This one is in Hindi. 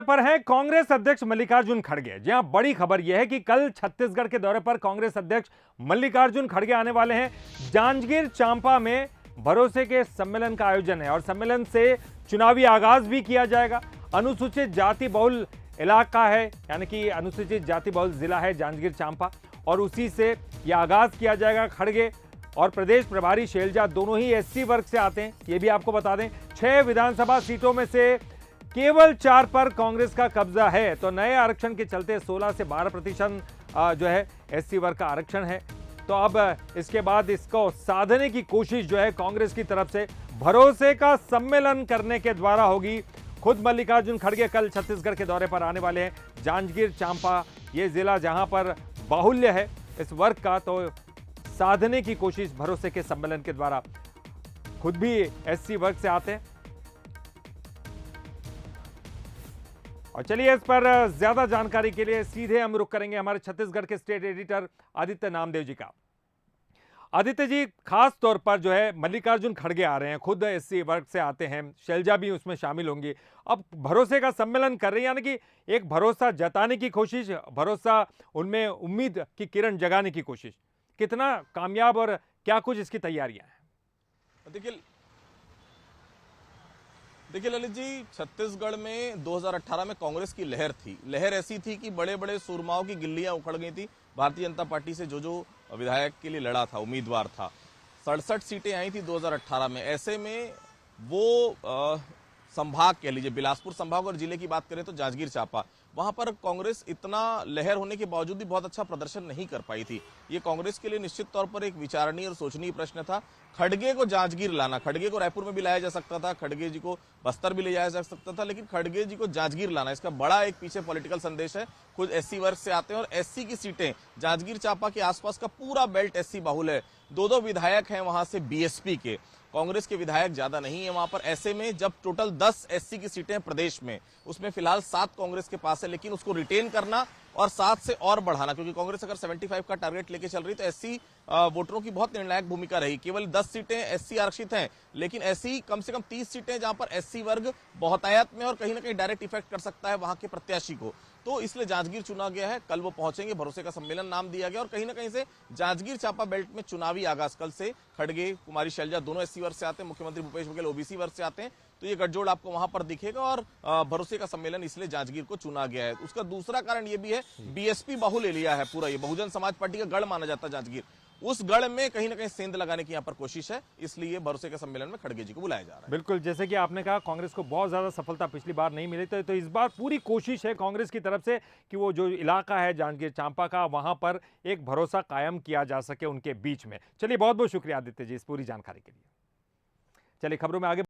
पर है कांग्रेस अध्यक्ष मल्लिकार्जुन खड़गे। जी हां, बड़ी खबर यह है कि कल छत्तीसगढ़ के दौरे पर कांग्रेस अध्यक्ष मल्लिकार्जुन खड़गे आने वाले हैं। जांजगीर चांपा में भरोसे के सम्मेलन का आयोजन है और सम्मेलन से चुनावी आगाज भी किया जाएगा। अनुसूचित जाति बहुल इलाका है, यानी कि अनुसूचित जाति बहुल जिला है जांजगीर चांपा, और उसी से यह आगाज किया जाएगा। खड़गे और प्रदेश प्रभारी शैलजा दोनों ही एससी वर्ग से आते हैं। यह भी आपको बता दें, 6 विधानसभा सीटों में से केवल 4 पर कांग्रेस का कब्जा है, तो नए आरक्षण के चलते 16 से 12% जो है एससी वर्ग का आरक्षण है। तो अब इसके बाद इसको साधने की कोशिश जो है कांग्रेस की तरफ से भरोसे का सम्मेलन करने के द्वारा होगी। खुद मल्लिकार्जुन खड़गे कल छत्तीसगढ़ के दौरे पर आने वाले हैं। जांजगीर चांपा ये जिला जहां पर बाहुल्य है इस वर्ग का, तो साधने की कोशिश भरोसे के सम्मेलन के द्वारा। खुद भी एससी वर्ग से आते हैं। और चलिए, इस पर ज्यादा जानकारी के लिए सीधे हम रुख करेंगे हमारे छत्तीसगढ़ के स्टेट एडिटर आदित्य नामदेव जी का। आदित्य जी, खास तौर पर जो है मल्लिकार्जुन खड़गे आ रहे हैं, खुद एससी वर्ग से आते हैं, शैलजा भी उसमें शामिल होंगी। अब भरोसे का सम्मेलन कर रही है, यानी कि एक भरोसा जताने की कोशिश, भरोसा उनमें उम्मीद की किरण जगाने की कोशिश। कितना कामयाब और क्या कुछ इसकी तैयारियां हैं? देखिए ललित जी, छत्तीसगढ़ में 2018 में कांग्रेस की लहर थी। लहर ऐसी थी कि बड़े बड़े सूरमाओं की गिल्लियां उखड़ गई थी। भारतीय जनता पार्टी से जो विधायक के लिए लड़ा था, उम्मीदवार था, 67 सीटें आई थी 2018 में। ऐसे में वो संभाग कह लीजिए, बिलासपुर संभाग और जिले की बात करें तो जांजगीर चांपा, वहां पर कांग्रेस इतना लहर होने के बावजूद भी बहुत अच्छा प्रदर्शन नहीं कर पाई थी। ये कांग्रेस के लिए निश्चित तौर पर एक विचारणीय और सोचनीय प्रश्न था। खड़गे को जांजगीर लाना, खड़गे को रायपुर में भी लाया जा सकता था, खड़गे जी को बस्तर भी ले जाया जा सकता था, लेकिन खड़गे जी को जांजगीर लाना, इसका बड़ा एक पीछे पॉलिटिकल संदेश है। खुद एससी वर्ग से आते हैं और एससी की सीटें जांजगीर चांपा के आसपास का पूरा बेल्ट एससी बाहुल है। 2 विधायक हैं वहां से बीएसपी के, कांग्रेस के विधायक ज्यादा नहीं है वहां पर। ऐसे में जब टोटल 10 एससी की सीटें हैं प्रदेश में, उसमें फिलहाल 7 कांग्रेस के पास है, लेकिन उसको रिटेन करना और 7 से और बढ़ाना, क्योंकि कांग्रेस अगर 75 का टारगेट लेके चल रही तो एससी वोटरों की बहुत निर्णायक भूमिका रही। केवल 10 सीटें एससी आरक्षित हैं, लेकिन ऐसी कम से कम 30 सीटें जहां पर एससी वर्ग बहुतायत में और कहीं ना कहीं डायरेक्ट इफेक्ट कर सकता है वहां के प्रत्याशी को, तो इसलिए जांजगीर चुना गया है। कल वो पहुंचेंगे, भरोसे का सम्मेलन नाम दिया गया, और कहीं ना कहीं से जांजगीर चांपा बेल्ट में चुनावी आगाज कल से। खड़गे, कुमारी शैलजा दोनों एससी वर्ग से आते हैं, मुख्यमंत्री भूपेश बघेल ओबीसी वर्ग से आते हैं, तो ये गठजोड़ आपको वहां पर दिखेगा। और भरोसे का सम्मेलन इसलिए जांजगीर को चुना गया है। उसका दूसरा कारण ये भी है, बीएसपी बाहुल एरिया है पूरा, ये बहुजन समाज पार्टी का गढ़ माना जाता है जांजगीर। उस गढ़ में कहीं ना कहीं सेंध लगाने की यहाँ पर कोशिश है, इसलिए भरोसे के सम्मेलन में खड़गे जी को बुलाया जा रहा है। बिल्कुल, जैसे कि आपने कहा, कांग्रेस को बहुत ज्यादा सफलता पिछली बार नहीं मिली, तो इस बार पूरी कोशिश है कांग्रेस की तरफ से कि वो जो इलाका है जांजगीर चांपा का, वहां पर एक भरोसा कायम किया जा सके उनके बीच में। चलिए, बहुत बहुत शुक्रिया आदित्य जी इस पूरी जानकारी के लिए। चलिए, खबरों में आगे